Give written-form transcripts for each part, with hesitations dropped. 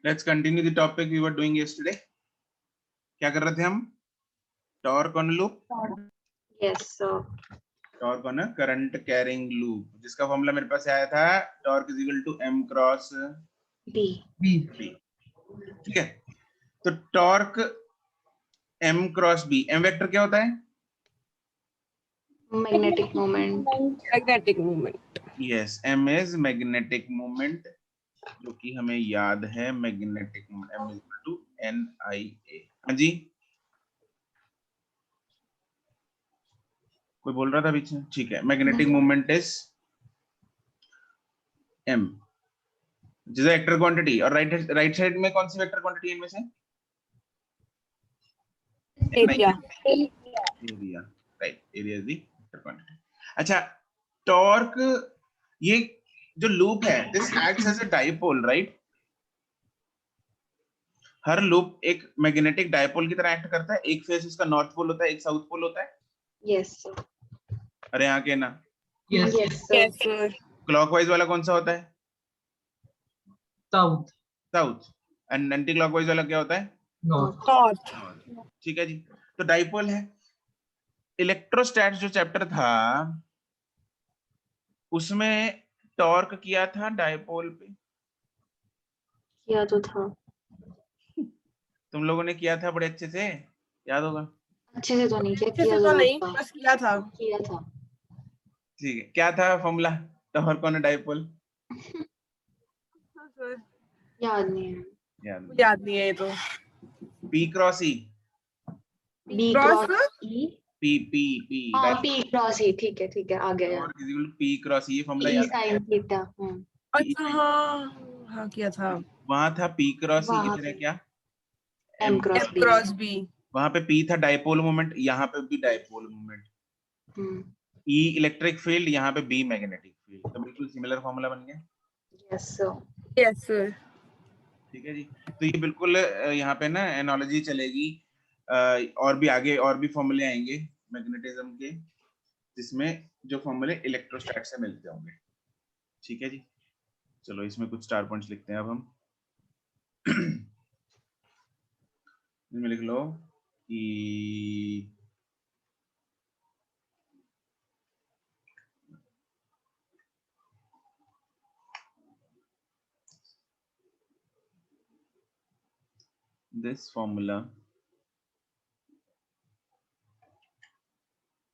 Let's continue the topic we were doing yesterday. क्या कर रहे थे हम? Torque on loop. Yes, sir. Torque on a current carrying loop. जिसका formula मेरे पास आया था, torque is equal to m cross B. b. ठीक है. तो torque m cross b. m vector क्या होता है? Magnetic moment. Magnetic moment. Yes, m is magnetic moment, जो कि हमें याद है magnetic moment m is equal to NIA. हाँ जी, कोई बोल रहा था बीच में? ठीक है, मैग्नेटिक मोमेंट इज m, जिस वेक्टर क्वांटिटी, और राइट साइड में कौन सी वेक्टर क्वांटिटी है इनमें से? Area. Area, right, area is the vector quantity. अच्छा, टॉर्क, ये जो लूप है, this acts as a dipole, right? हर लूप एक मैग्नेटिक डाइपोल की तरह एक्ट करता है. एक फेस इसका नॉर्थ पोल होता है, एक साउथ पोल होता है. Yes, sir. अरे यहाँ के ना, Yes, sir. Yes, sir. Clockwise वाला कौन सा होता है? South. South. And anti clockwise वाला क्या होता है? नॉर्थ. North. ठीक है जी. तो डाइपोल है. इलेक्ट्रोस्टैट्स जो चैप्टर था, उसमें टॉर्क किया था डाइपोल पे. किया तो था. तुम लोगों ने किया था बड़े अच्छे से, याद होगा. अच्छे से तो नहीं किया. अच्छे किया से तो नहीं, था. बस किया था. किया था. ठीक है. क्या था formula torque on dipole? Sir, याद नहीं है. याद नहीं है ये तो. P cross E. B Cross cross E. P. हाँ, P cross E. ठीक है, आ गया यार. Torque is equal to P cross E. ये फॉर्मूला E याद है? sin theta. अच्छा, हाँ किया था. वहां था P क्रॉस E की वहाँ तरह पे. क्या? M cross M B. cross B. वहां पे P था डाइपोल मोमेंट, यहाँ पे भी dipole moment. E electric field, यहाँ पे B मैग्नेटिक फील्ड. तो बिल्कुल सिमिलर फॉर्मूला बन गया. Yes, sir. Yes, sir. ठीक है जी. तो ये बिल्कुल यहाँ पे ना एनालॉजी चलेगी, और भी आगे और भी फॉर्मूले आएंगे मैग्नेटिज्म के, जिसमें जो फॉर्मूले इलेक्ट्रोस्टैट से मिलते होंगे. ठीक है जी. चलो इसमें कुछ स्टार पॉइंट्स लिखते हैं अब हम. इसमें लिख लो कि this formula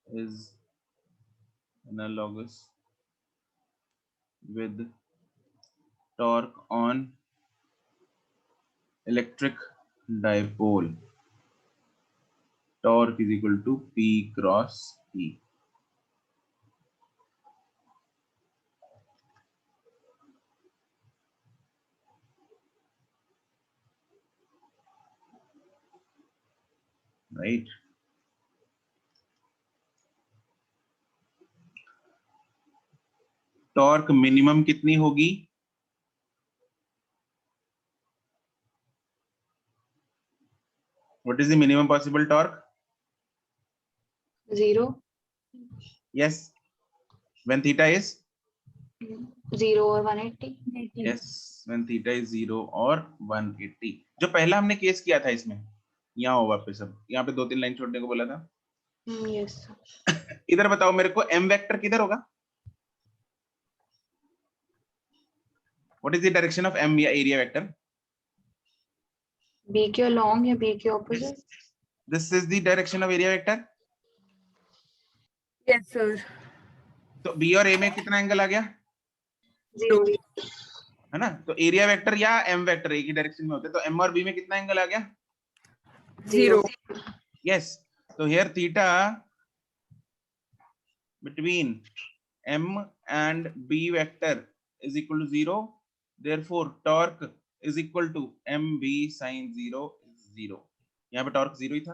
is analogous with torque on electric dipole. Torque is equal to P cross E. Right? Torque minimum कितनी होगी? What is the minimum possible torque? 0. Yes. When theta is? 0 और 180. Yes. When theta is 0 और 180. जो पहला हमने case किया था इसमें, यहाँ हो वापस. अब यहाँ पे 2-3 लाइन छोड़ने को बोला था. Yes, sir. इधर बताओ मेरे को, m वेक्टर किधर होगा? What is the direction of m या एरिया वेक्टर? B के along या B के opposite? This is the direction of area vector. Yes, sir. तो B और A में कितना एंगल आ गया? 0. है ना? तो एरिया वेक्टर या m वेक्टर एक ही डायरेक्शन में होते हैं. तो m और B में कितना एंगल आ गया? 0. Yes. तो here theta between m and B vector is equal to 0. Therefore torque is equal to mb sin 0 is 0. यहाँ पे टॉर्क 0 ही था,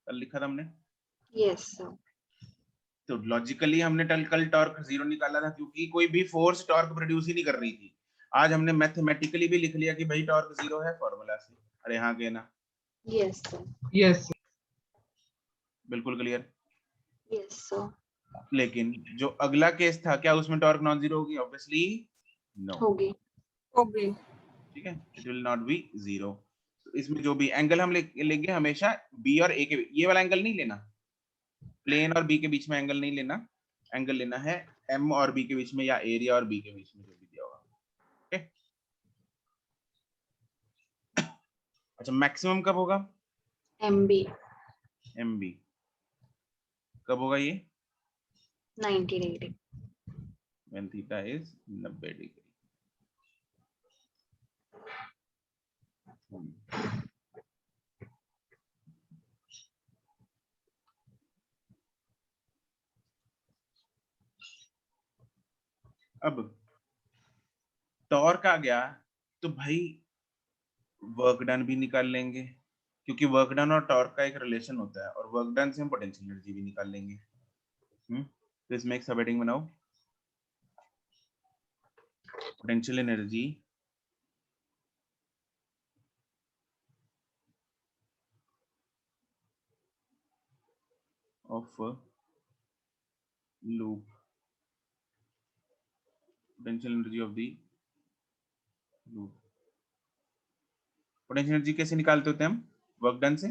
कल लिखा था हमने. Yes, sir. तो लॉजिकली हमने कल टॉर्क 0 निकाला था, क्योंकि कोई भी फोर्स टॉर्क प्रोड्यूस ही नहीं कर रही थी. आज हमने मैथमेटिकली भी लिख लिया कि भाई टॉर्क 0 है फॉर्मूला से. अरे हाँ के ना? Yes, sir. यस. बिल्कुल क्लियर. Yes, sir. लेकिन जो अगला केस था, क्या उसमें टॉर्क नॉन जीरो होगी? Obviously no. होगी. Okay. ठीक है, इट विल नॉट बी 0। तो इसमें जो भी एंगल हम लेंगे हमेशा बी और ए के, ये वाला एंगल नहीं लेना, प्लेन और बी के बीच में एंगल नहीं लेना, एंगल लेना है एम और बी के बीच में या एरिया और बी के बीच में जो भी दिया होगा। ओके, अच्छा मैक्सिमम कब होगा? MB एम बी कब होगा ये? 90 degree. when theta is 90 degree. अब टॉर्क आ गया तो भाई वर्क डन भी निकाल लेंगे, क्योंकि वर्क डन और टॉर्क का एक रिलेशन होता है, और वर्क डन से हम पोटेंशियल एनर्जी भी निकाल लेंगे। तो इसमें एक सबहेडिंग बनाओ, potential energy of loop, potential energy of the loop. Potential energy कैसे निकालते होते हैं हम? वर्क डन से।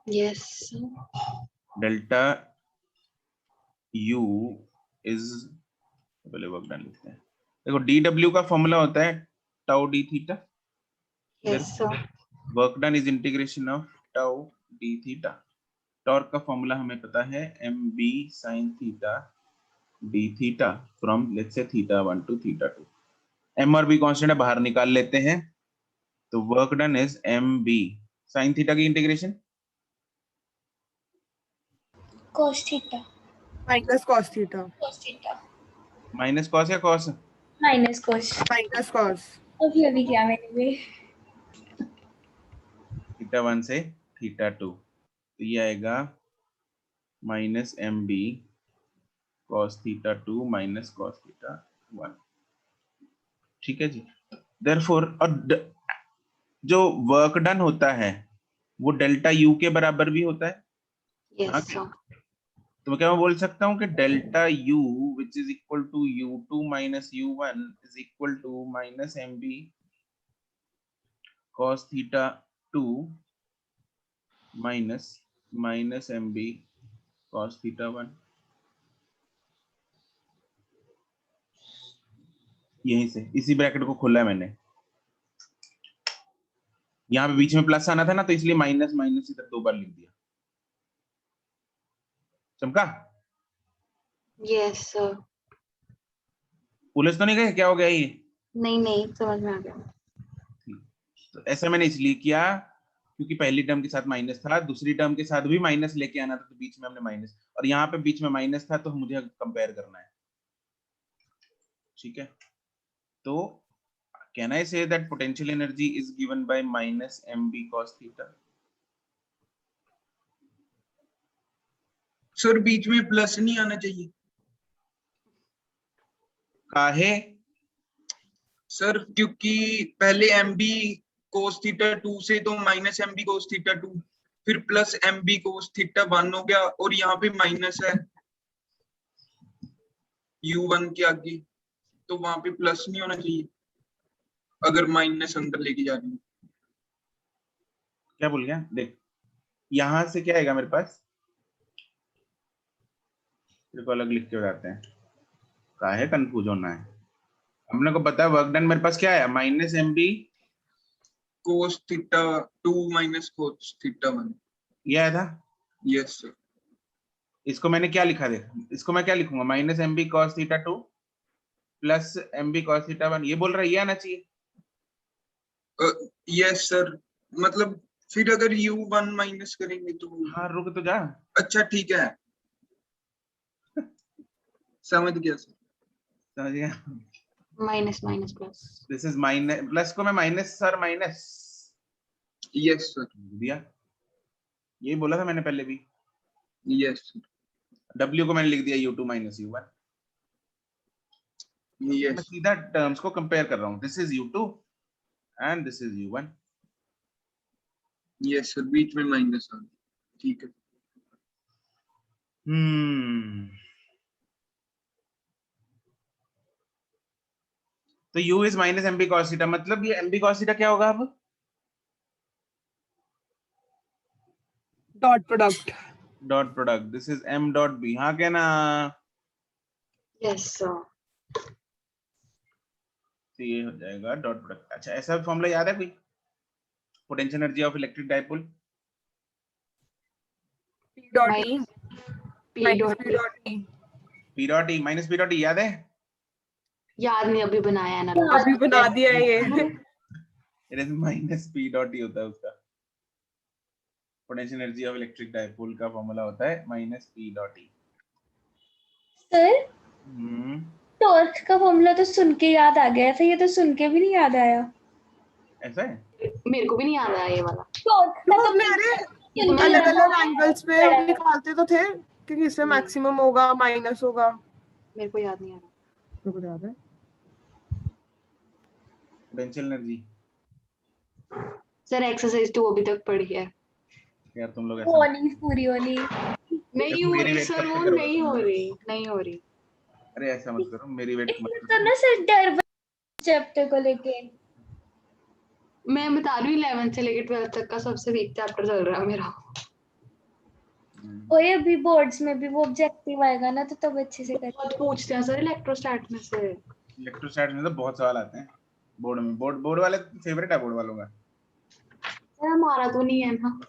Yes sir. Delta U is, पहले वर्क डन लिखते हैं। देखो डीडब्ल्यू का फॉर्मूला होता है tau D theta, Yes sir. Work done is integration of tau D theta. Torque का फॉर्मूला हमें पता है M B sine theta D theta from let's say theta 1 to theta 2। M और बी कांस्टेंट है, बाहर निकाल लेते हैं, तो work done is M B sine theta की integration cos theta minus cos theta, minus cos या cos, minus cos। Minus cos. अभी क्या मैंने थीटा 1 से थीटा 2, तो ये आएगा minus M B cos theta 2 minus cos theta 1। ठीक है जी। देयरफॉर और जो वर्क डन होता है वो डेल्टा यू के बराबर भी होता है। Yes हाँ, sir. तो क्या मैं बोल सकता हूँ कि delta U which is equal to u2 minus u1 is equal to minus M B cos theta 2 minus M B cos theta 1। यहीं से इसी ब्रैकेट को खोला है मैंने, यहाँ पे बीच में प्लस आना था ना, तो इसलिए माइनस माइनस इधर 2 बार लिख दिया। चमका? Yes sir. पुलिस तो नहीं गए? क्या हो गया ये? नहीं समझ में आ गया। तो ऐसा मैंने इसलिए किया क्योंकि पहली टर्म के साथ माइनस था, दूसरी टर्म के साथ भी माइनस लेके आना था, तो बीच में हमने माइनस, और यहाँ पे बीच में माइनस था, तो मुझे कंपेयर करना है। ठीक है, तो can I say that potential energy is given by minus M B cos theta. Sir बीच में प्लस नहीं आना चाहिए काहे? सर, क्योंकि पहले एम बी कोस थीटा 2 से तो minus M B cos theta 2, फिर plus M B cos theta 1 हो गया, और यहाँ पे माइनस है u1 के आगे, तो वहां पे प्लस नहीं होना चाहिए अगर माइनस अंदर लेके जा रही है। क्या बोल गया? देख, यहां से क्या आएगा मेरे पास, तेरे को अलग लिख के बताते हैं, काहे कंफ्यूज होना है। हमने को पता है वर्क डन मेरे पास क्या आया, minus M B cos theta 2 minus cos theta 1। ये आया था। Yes sir. इसको मैंने क्या लिखा, देख इसको मैं क्या लिखूंगा, minus M B cos theta 2 plus M B cos theta 1, ये बोल रहा है ये आना चाहिए। यस सर, मतलब फिर अगर u1 माइनस करेंगे तो हाँ रुक तो जा, अच्छा ठीक है, समझ गया सर। समझ गया। Minus minus plus. This is minus, plus को मैं minus sir minus yes sir. दिया, यही बोला था मैंने पहले भी। Yes sir. W को मैंने लिख दिया u2 माइनस u1। मैं यस सीधा टर्म्स को कंपेयर कर रहा हूँ, this is u2 and this is u1। Yes sir, बीच में माइनस आ गया, ठीक है। तो u is minus mb cos theta, मतलब ये mb cos थीटा क्या होगा अब? Dot product. Dot product, this is m dot b, हाँ क्या ना? Yes, sir. तो ये हो जाएगा डॉट प्रोडक्ट। अच्छा, ऐसा फॉर्मूला याद है कोई? Potential energy of electric dipole, P dot Minus E. P Minus dot P dot E. p dot e minus p dot e याद है? याद नहीं, अभी बनाया है ना। अभी बना दिया है ये। It is minus p dot e होता है उसका। Potential energy of electric dipole का फॉर्मूला होता है minus p dot e। Sir hmm, torque का फॉर्मूला तो सुन के याद आ गया था, ये तो सुन के भी नहीं याद आया। ऐसा है? मेरे को भी नहीं याद आया ये वाला। टॉर्क का तो तो हमने अरे सुन के अलग याद अलग आया। एंगल्स पे निकालते तो थे कि किसमें मैक्सिमम होगा माइनस होगा। मेरे को याद नहीं आ रहा। मेरे को याद है। पोटेंशियल एनर्जी सर एक्सरसाइज 2 अभी तक पढ़ी है। यार तुम लोग वो ऐसा नहीं पूरी होनी। नहीं हो मेरी रही वेट सर, कब वो तक करोगे? नहीं हो रही, नहीं हो रही। अरे ऐसा मत करो, मेरी वेट मत तो करो। ना सर डर चैप्टर को लेके मैं बता रही हूँ 11th से लेके 12th तक का सबसे वीक चैप्टर चल रहा है मेरा। और अभी बोर्ड्स में भी वो ऑब्जेक्टिव आएगा ना, तो तब अच्छे से कर। बहुत पूछते हैं सर इलेक्ट्रोस्टैट में से। इलेक्ट्रोस्टैट में तो बहुत सवाल आते हैं बोर्ड में। बोर्ड वाले फेवरेट है बोर्ड वालों का। सर हमारा तो नहीं है ना।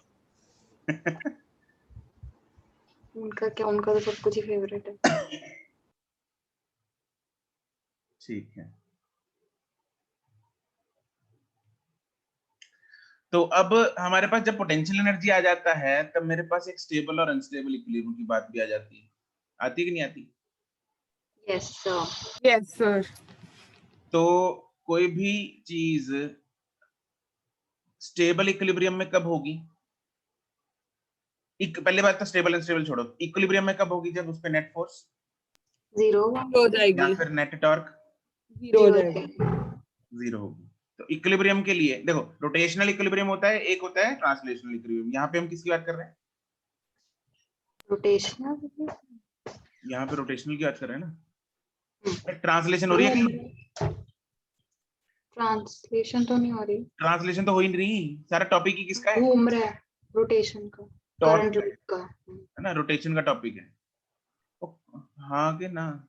उनका क्या, उनका तो सब कुछ ही फेवरेट है। ठीक है, तो अब हमारे पास जब पोटेंशियल एनर्जी आ जाता है तब मेरे पास एक स्टेबल और अनस्टेबल इक्विलिब्रियम की बात भी आ जाती है। आती है कि नहीं आती? Yes sir. Yes sir. तो कोई भी चीज स्टेबल इक्विलिब्रियम में कब होगी? पहले बात तो स्टेबल अनस्टेबल छोड़ो, इक्विलिब्रियम में कब होगी? जब उस पे नेट फोर्स जीरो हो जाएगी। या फिर नेट टॉर्क जीरो हो जाएगी। जीरो होगी। तो इक्विलिब्रियम के लिए देखो, रोटेशनल इक्विलिब्रियम होता है, एक होता है ट्रांसलेशनल इक्विलिब्रियम। यहाँ पे हम किसकी बात कर रहे हैं? रोटेशनल। यहाँ पे रोटेशनल की बात कर रहे हैं ना। ट्रांसलेशन हो रही है? ट्रांसलेशन तो नहीं हो रही। ट्रांसलेशन तो हो ही नहीं रही, सारा टॉपिक ही किसका है? घूम रहा है रोटेशन का, करंट लूप का है ना, रोटेशन का टॉपिक है। हाँ कि ना?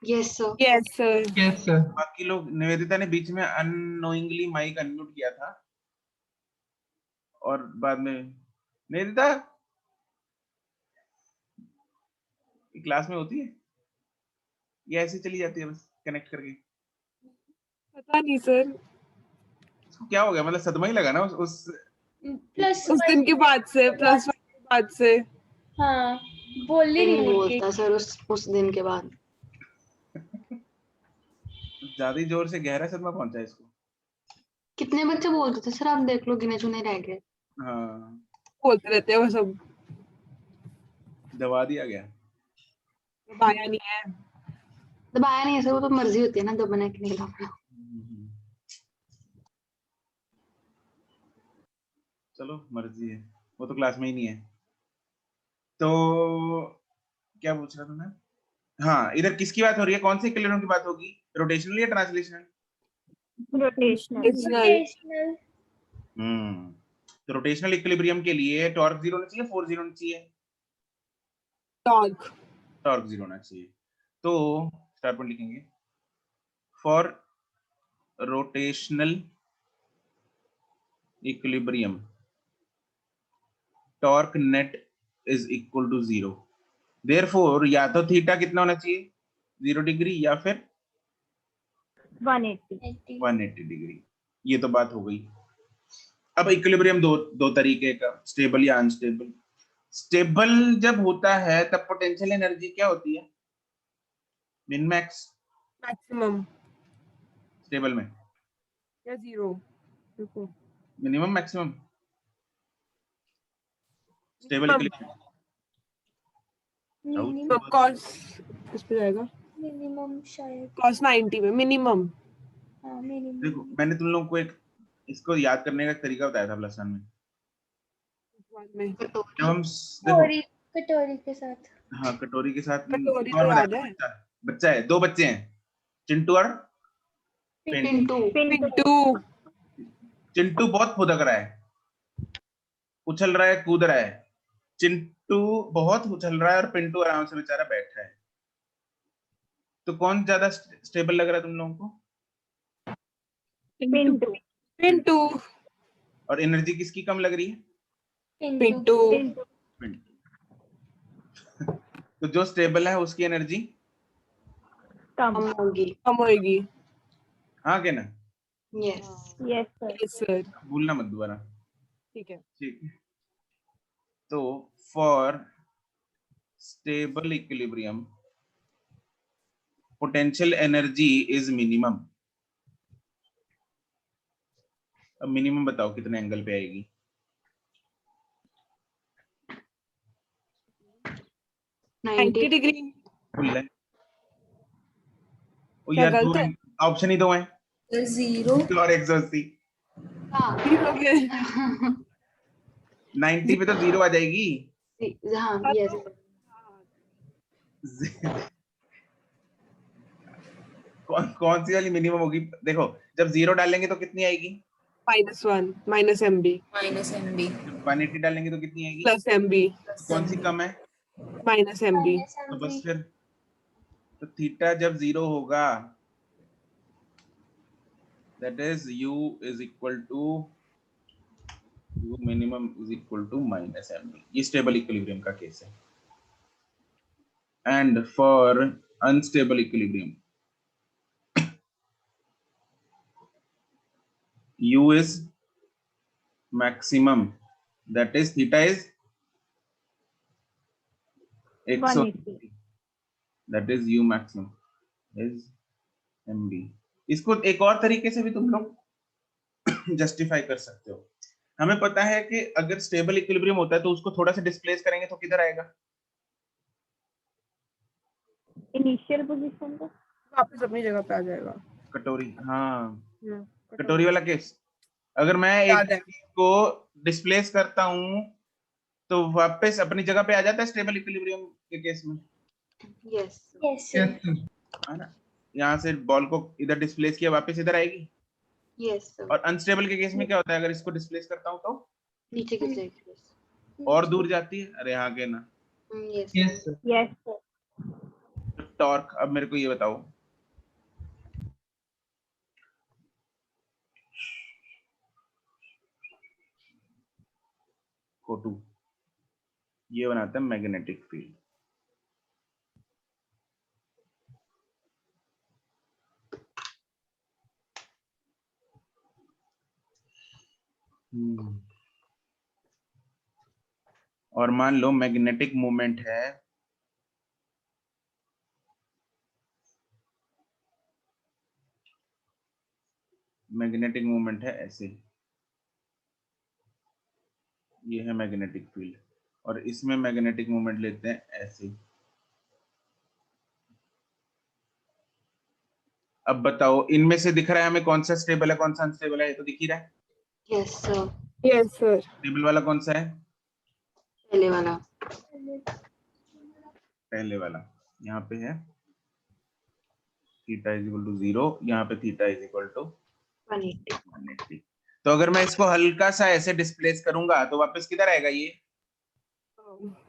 Yes sir. Yes sir. Yes sir. बाकी लोग, निवेदिता ने बीच में अननोइंगली माइक अनम्यूट किया था और बाद में निवेदिता क्लास में होती है या ऐसे चली जाती है बस कनेक्ट करके? पता नहीं सर, उसको क्या हो गया? मतलब सदमा ही लगा ना उस प्लस उस दिन के बाद से, प्लस वन के बाद से। हाँ बोल ही नहीं नहीं मुड़ के। बोलता सर उस दिन के बाद। ज्यादा ही जोर से गहरा सदमा पहुंचा इसको। कितने बच्चे बोलते थे सर, आप देख लो, गिने चुने रह गए। हाँ, बोलते रहते हैं वो सब। दबा दिया गया। दबाया नहीं है। दबाया नहीं है सर, वो तो मर्जी होती है ना दबाना कि नहीं दबाना। चलो मर्जी है, वो तो क्लास में ही नहीं है। तो क्या पूछ रहा था मैं? हाँ, इधर किसकी बात हो रही है? कौन से इक्विलिब्रियम की बात होगी? रोटेशनल या ट्रांसलेशनल? रोटेशनल। तो रोटेशनल इक्विलिब्रियम के लिए टॉर्क जीरो होना चाहिए, फोर्स जीरो होना चाहिए? टॉर्क। टॉर्क जीरो होना चाहिए। तो स्टार्ट पर लिखेंगे for rotational equilibrium torque net is equal to zero. Therefore या तो थीटा कितना होना चाहिए? 0 डिग्री या फिर 180 डिग्री। ये तो बात हो गई। अब इक्विलिब्रियम दो तरीके का, स्टेबल या अनस्टेबल। स्टेबल जब होता है तब पोटेंशियल एनर्जी क्या होती है? Min max. मैक्सिमम स्टेबल में या जीरो। देखो minimum maximum. Stable equilibrium minimum. Cos किस पे जाएगा? मिनिमम शायद। कॉस 90 में मिनिमम। हाँ मिनिमम। देखो, मैंने तुम लोगों को एक इसको याद करने का तरीका बताया था प्लस वन में। में जब हम कटोरी कटोरी के साथ। हाँ, कटोरी के साथ कटोरी कौन तो बना याद है? है। बच्चा है, दो बच्चे हैं, चिंटू और पिंटू पिंटू चिंटू बहुत फुदक रहा है, उछल रहा है, कूद रहा है। चिंटू बहुत उछल रहा है और पिंटू आराम से बेचारा बैठा है। तो कौन ज्यादा स्टेबल लग रहा है तुम लोगों को? पिंटू पिंटू और एनर्जी किसकी कम लग रही है? पिंटू पिंटू। तो जो स्टेबल है उसकी एनर्जी कम होगी। कम होएगी। हाँ के ना? Yes yes sir yes sir. भूलना मत दोबारा। ठीक है। ठीक है, तो for stable equilibrium potential energy is minimum. अब मिनिमम बताओ कितने एंगल पे आएगी? 90 डिग्री। फुल है। ओ क्या यार, गलत है? ऑप्शन ही दो हैं। 0 और 180। हाँ 90 पे तो 0 आ जाएगी। हाँ यस कौन सी वाली मिनिमम होगी? देखो, जब 0 डालेंगे तो कितनी आएगी? -1 -MB -MB जब 180 डालेंगे तो कितनी आएगी? +MB कौन सी कम है? -MB। तो बस फिर, तो थीटा जब 0 होगा, that is u is equal to u minimum is equal to -MB। ये स्टेबल इक्विलिब्रियम का केस है। And for unstable equilibrium u is maximum, that is theta is 180, that is u maximum is mb। इसको एक और तरीके से भी तुम लोग जस्टिफाई कर सकते हो। हमें पता है कि अगर स्टेबल इक्विलिब्रियम होता है तो उसको थोड़ा सा डिस्प्लेस करेंगे तो किधर आएगा? इनिशियल पोजीशन पे वापस अपनी जगह पे आ जाएगा। कटोरी, हाँ कटोरी वाला केस। अगर मैं याद एक है। चीज को डिस्प्लेस करता हूं तो वापस अपनी जगह पे आ जाता है स्टेबल इक्विलिब्रियम के केस में, यस यस है ना? यहाँ से बॉल को इधर डिस्प्लेस किया, वापस इधर आएगी। यस और अनस्टेबल के केस में क्या होता है? अगर इसको डिस्प्लेस करता हूं तो नीचे गिर जाएगी। और दूर जाती है। अरे हाँ के ना? Yes yes sir torque. अब मेरे को ये बताओ, कोटू, ये बनाता है मैग्नेटिक फील्ड। और मान लो मैग्नेटिक मोमेंट है ऐसे, ये है मैग्नेटिक फील्ड, और इसमें मैग्नेटिक मोमेंट लेते हैं ऐसे। अब बताओ, इनमें से दिख रहा है हमें कौन सा स्टेबल है कौन सा अनस्टेबल है? ये तो दिख ही रहा है। Yes sir yes sir. Stable वाला कौन सा है? पहले वाला पहले वाला। यहाँ पे है थीटा इज इक्वल टू 0, यहाँ पे थीटा इज इक्वल टू 180। तो अगर मैं इसको हल्का सा ऐसे डिस्प्लेस करूंगा तो वापस किधर आएगा? ये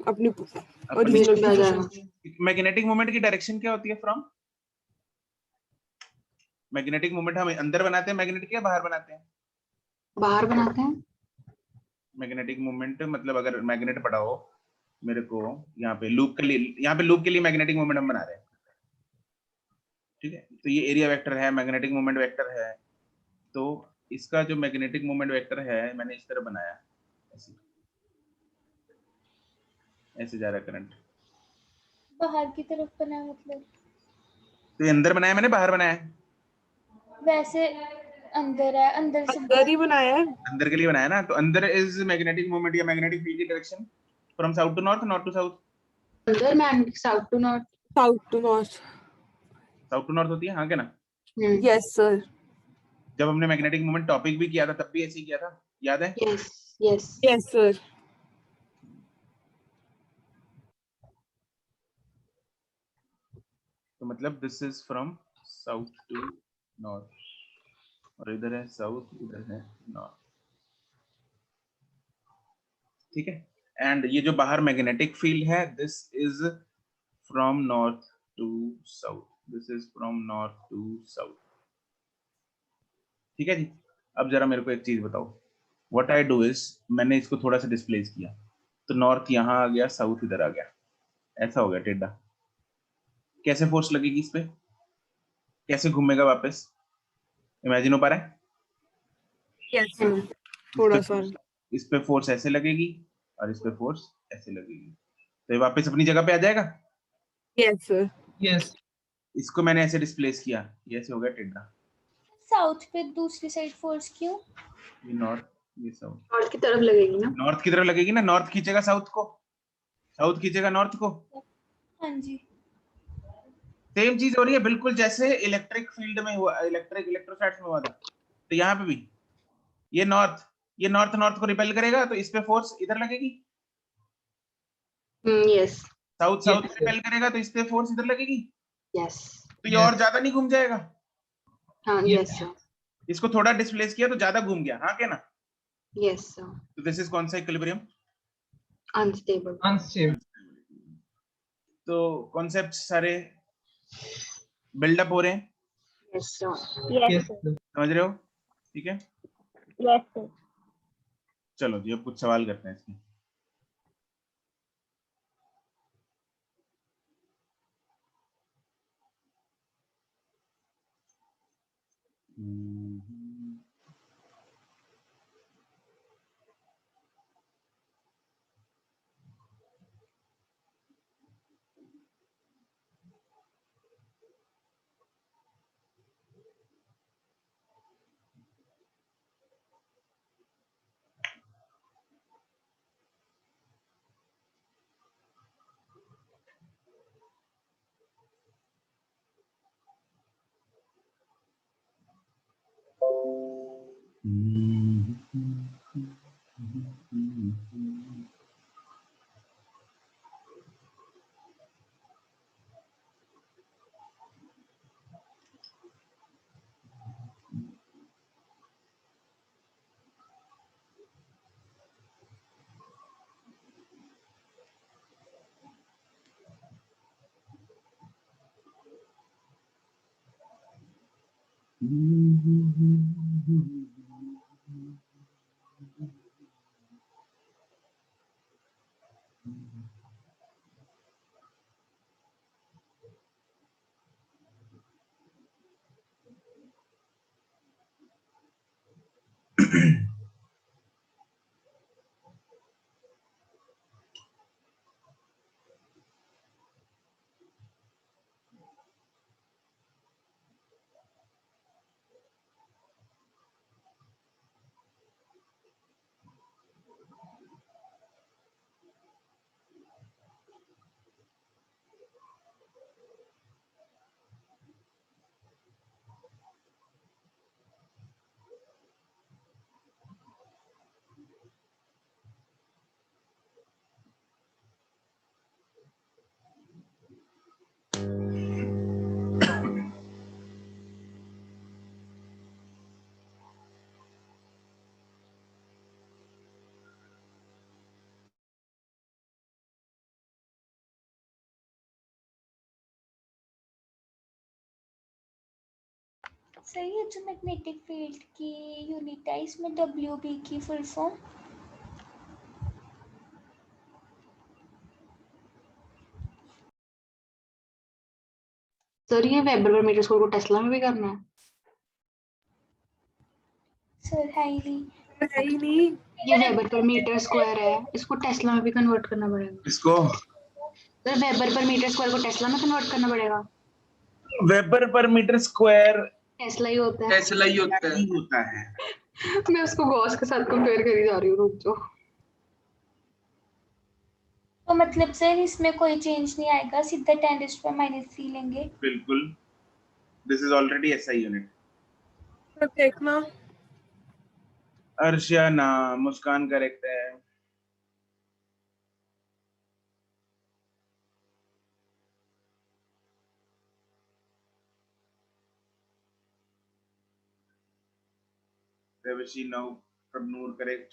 अपनी अपनी ओरिजिनल पे आ जाएगा। पोजीशन। मैग्नेटिक मोमेंट की डायरेक्शन क्या होती है? फ्रॉम मैग्नेटिक मोमेंट हम अंदर बनाते हैं मैग्नेट के या बाहर बनाते हैं? बाहर बनाते हैं। मैग्नेटिक मोमेंट मतलब अगर मैग्नेट पड़ा हो मेरे को यहाँ पे लूप के लिए, यहाँ पे लूप के लिए मैग्नेटिक मोमेंट हम बना रहे हैं, ठीक है? तो ये एरिया वेक्टर है, मैग्नेटिक मोमेंट वेक्टर है। तो इसका जो मैग्नेटिक मोमेंट वेक्टर है मैंने इस तरह बनाया, ऐसे ऐसे जा रहा है करंट। बाहर की तरफ बना मतलब तो ये अंदर बनाया मैंने, बाहर बनाया है? वैसे अंदर है अंदर से अंदर ही बनाया है। अंदर के लिए बनाया ना। तो अंदर इज मैग्नेटिक मोमेंट या मैग्नेटिक फील्ड की direction from south to north, north to south. अंदर magnetic south to north. South to north. South to north होती है, हाँ क्या ना? Yes sir. जब हमने मैग्नेटिक मोमेंट टॉपिक भी किया था तब भी ऐसे ही किया था, याद है? Yes yes yes sir. तो मतलब this is from south to north. और इधर है साउथ, इधर है नॉर्थ। ठीक है, एंड ये जो बाहर मैग्नेटिक फील्ड है, this is from north to south, this is from north to south. ठीक है जी। अब जरा मेरे को एक चीज बताओ, व्हाट आई डू इज, मैंने इसको थोड़ा सा डिस्प्लेस किया, तो नॉर्थ यहाँ आ गया, साउथ इधर आ गया, ऐसा हो गया टेढ़ा। कैसे फोर्स लगेगी इस पे, कैसे घूमेगा वापस, इमेजिन हो पा रहा है? यस थोड़ा सा। इस पे फोर्स ऐसे लगेगी और इस पे फोर्स ऐसे लगेगी, तो ये वापस अपनी जगह पे आ जाएगा। Yes sir. यस इसको मैंने ऐसे डिस्प्लेस किया, ये ऐसे हो गया टेढ़ा। साउथ पे दूसरी साइड फोर्स क्यों? ये नॉर्थ, ये साउथ। नॉर्थ की तरफ लगेगी ना। नॉर्थ की तरफ लगेगी ना, नॉर्थ खींचेगा साउथ को, साउथ खींचेगा नॉर्थ को। हाँ जी। सेम चीज हो रही है बिल्कुल, जैसे इलेक्ट्रिक फील्ड में हुआ, इलेक्ट्रोस्टैट्स में हुआ था, तो यहाँ पे भी ये नॉर्थ, ये नॉर्थ नॉर्थ को रिपेल करेगा, तो इस पे फोर्स इधर लगेगी। यस साउथ साउथ को रिपेल करेगा, तो इस पे फोर्स इधर लगेगी, यस तो ये और ज्यादा नहीं घूम जाएगा। हाँ यस सर इसको थोड़ा डिस्प्लेस किया तो ज्यादा घूम गया, हाँ क्या ना? यस सर तो दिस इज कौन सा इक्विलिब्रियम? अनस्टेबल। अनस्टेबल। तो कॉन्सेप्ट सारे बिल्डअप हो रहे हैं, यस सर यस समझ रहे हो? ठीक है, सर। चलो जी अब कुछ सवाल करते हैं इसमें। सर ये जो मैग्नेटिक फील्ड की यूनिट है, इसमें WB की फुल फॉर्म? सर ये वेबर पर मीटर स्क्वायर को टेस्ला में भी करना है? सर है ही नहीं। है ही नहीं। ये वेबर पर मीटर स्क्वायर है, इसको टेस्ला में भी कन्वर्ट करना पड़ेगा। इसको सर वेबर पर मीटर स्क्वायर को टेस्ला में कन्वर्ट करना पड़ेगा। वेबर पर मीटर स्क्वायर टेस्ला ही होता है। टेस्ला ही होता है। नहीं होता है। मैं उसको गॉस के साथ कंपेयर करी जा रही हूँ, रुक जाओ। तो मतलब सर इसमें कोई चेंज नहीं आएगा, सीधा 10⁻³ लेंगे? बिल्कुल, this is already SI unit. तो देखना अर्शिया ना, मुस्कान करेक्ट है। Devashi, now Prabnoor, correct.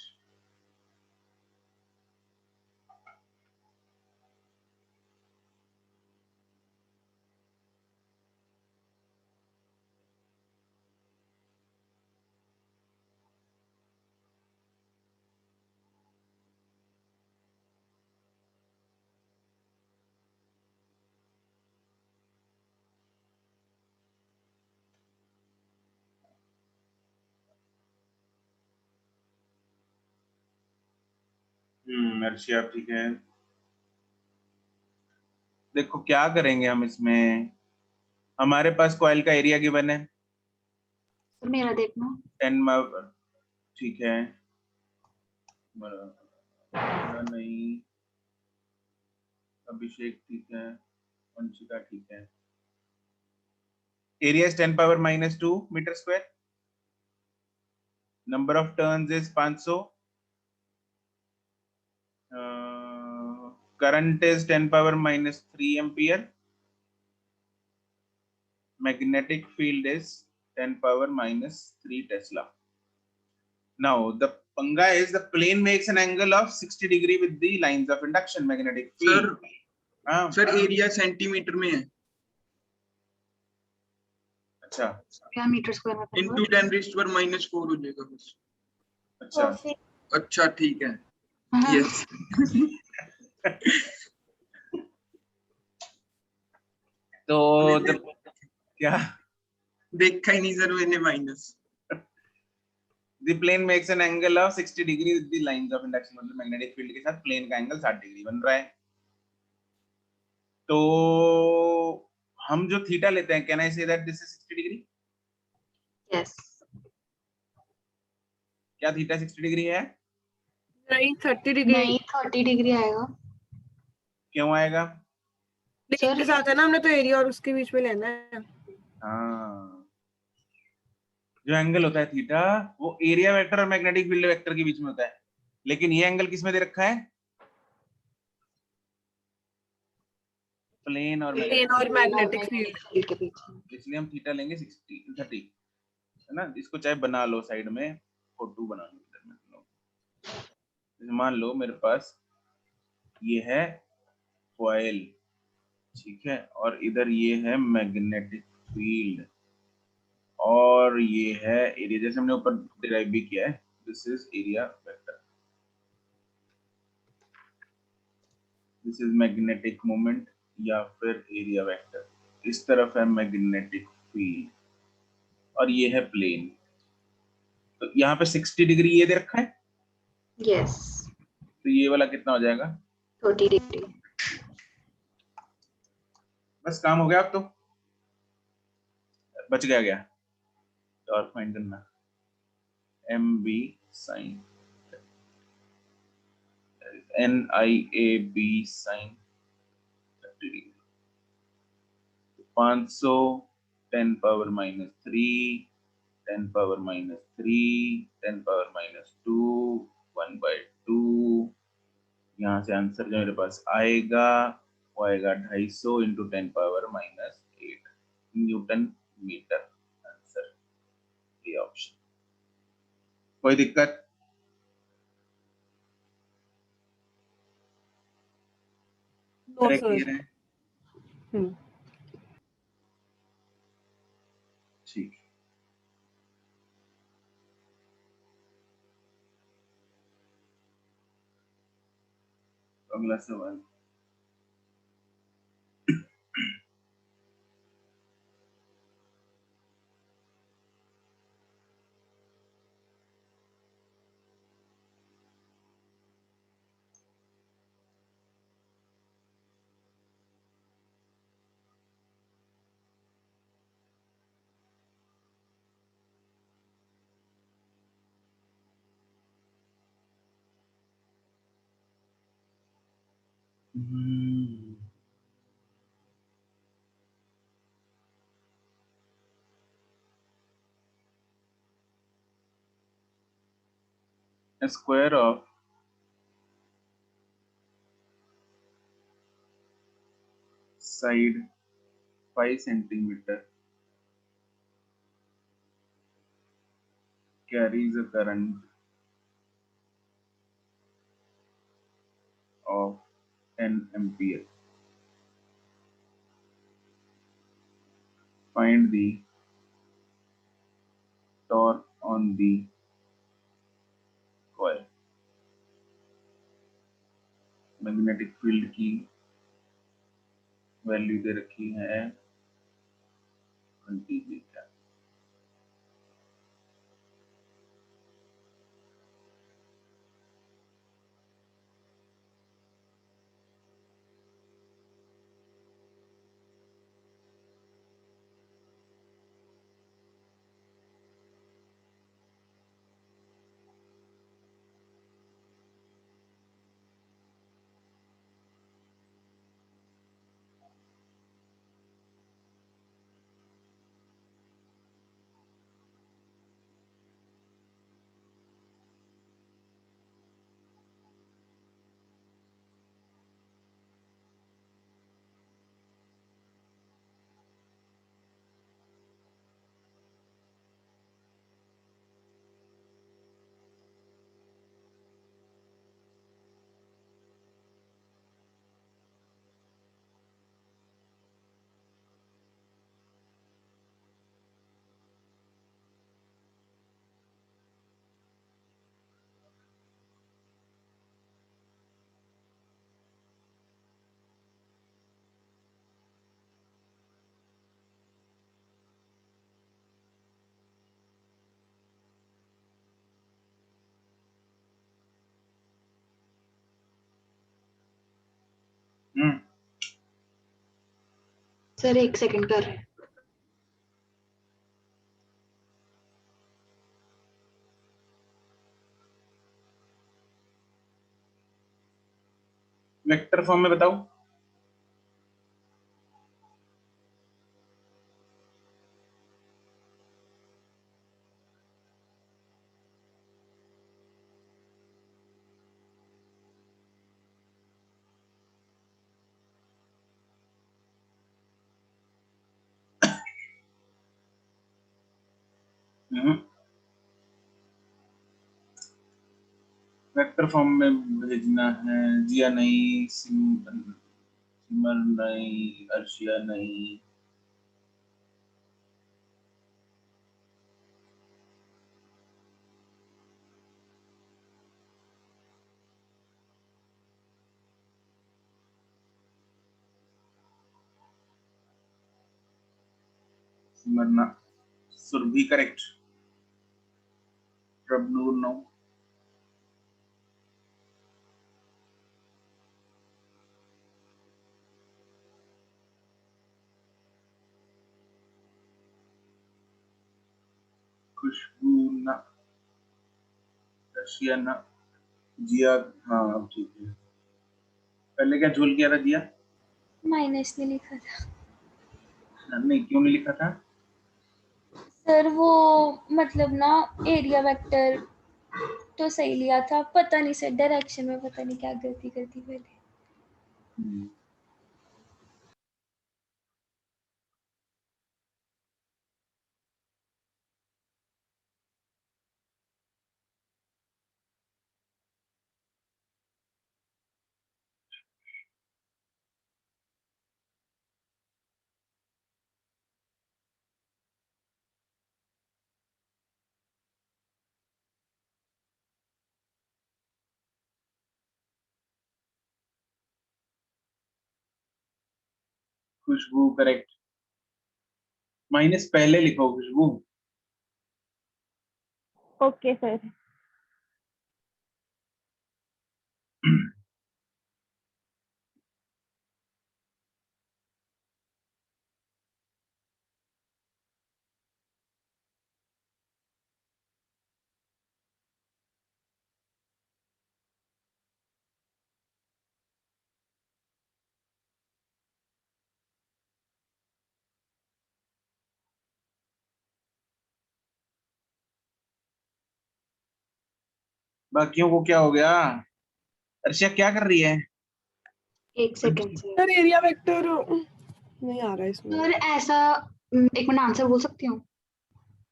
Arshi आप ठीक है। देखो क्या करेंगे हम इसमें, हमारे पास कॉइल का एरिया गिवन है तो मेरा देखना 10 ठीक है, मेरा नहीं, अभिषेक ठीक है, वंशिका ठीक है। Area is 10⁻⁻² metre square, number of turns is 500, current is 10⁻³ ampere, magnetic field is 10⁻³ Tesla. Now the panga is the plane makes an angle of 60 degree with the lines of induction magnetic field. Sir area centimetre में है। अच्छा क्या metre square में into 10⁻⁻⁴ हो जाएगा बस। अच्छा अच्छा ठीक है, हाँ। यस। तो क्या देखा ही नहीं सर मैंने minus. The plane makes an angle of 60 degree with the lines of induction, मतलब मैग्नेटिक फील्ड के साथ प्लेन का एंगल 60 डिग्री बन रहा है। तो हम जो थीटा लेते हैं, can I say that this is 60 degree? Yes क्या थीटा 60 डिग्री है? नहीं 30 डिग्री नहीं 30 डिग्री आएगा। क्यों आएगा? के साथ है ना, हमने तो एरिया और उसके बीच में लेना है। हाँ, जो एंगल होता है थीटा वो एरिया वेक्टर और मैग्नेटिक फील्ड वेक्टर के बीच में होता है, लेकिन ये एंगल किस में दे रखा है? प्लेन और मैग्नेटिक फील्ड के बीच में। इसलिए हम थीटा लेंगे 30 है ना। इसको चाहे बना लो साइड में, फोटो बना लो। मान लो मेरे पास ये है कॉइल, ठीक है, और इधर ये है मैग्नेटिक फील्ड और ये है एरिया, जैसे हमने ऊपर डिराइव भी किया है, this is area vector, this is magnetic moment या फिर एरिया वेक्टर। इस तरफ है मैग्नेटिक फील्ड और ये है प्लेन। तो यहाँ पे 60 डिग्री ये दे रखा है। यस तो ये वाला कितना हो जाएगा? 30 डिग्री। बस काम हो गया। अब तो बच गया तो और फाइंड करना MB sin NIAB sin 30 degree, 500 10⁻³ 10⁻³ 10⁻², 1/2। यहाँ से आंसर जो मेरे पास आएगा वो आएगा 250 × 10⁻⁸ न्यूटन मीटर। आंसर ये ऑप्शन। कोई दिक्कत? No correct sir. है? ठीक। अगला सवाल। A square of side 5 centimeter carries a current of 10 ampere. Find the torque on the coil. Magnetic field की वैल्यू दे रखी है 20 मीटर। सर 1 सेकंड कर रहे हैं। वेक्टर फॉर्म में बताओ। वेक्टर फॉर्म में भेजना है। जिया नहीं, सिमर नहीं, अर्शिया नहीं, सिमरना, सुरभि करेक्ट, प्रभनूर नो, खुशबू ना, रशिया ना, जिया हाँ अब ठीक है। पहले क्या झोल किया था जिया? माइनस नहीं लिखा था नहीं क्यों नहीं लिखा था? सर, वो मतलब ना एरिया वेक्टर तो सही लिया था, पता नहीं सर डायरेक्शन में पता नहीं क्या गलती कर दी मैंने। खुशबू करेक्ट। माइनस पहले लिखो खुशबू। Okay sir. बाकियों को क्या हो गया? अर्शिया क्या कर रही है? 1 second sir. Sir area vector नहीं आ रहा है इसमें। सर ऐसा 1 मिनट आंसर बोल सकती हूँ?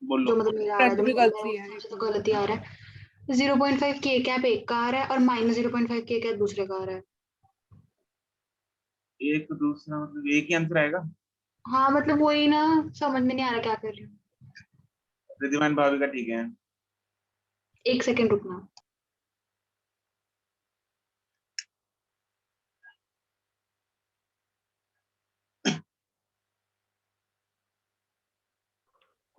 बोलो। जो मतलब मेरा आ रहा है, भी जो गलती है। तो गलती आ रहा है। 0.5 के कैप एक का आ रहा है और -0.5 के कैप दूसरे का आ रहा है। एक दूसरा मतलब एक ही आंसर आएगा। हाँ मतलब वही ना, समझ में नहीं आ रहा क्या कर रही हूँ। रिद्धिमान भाभी का ठीक है। 1 सेकंड रुकना।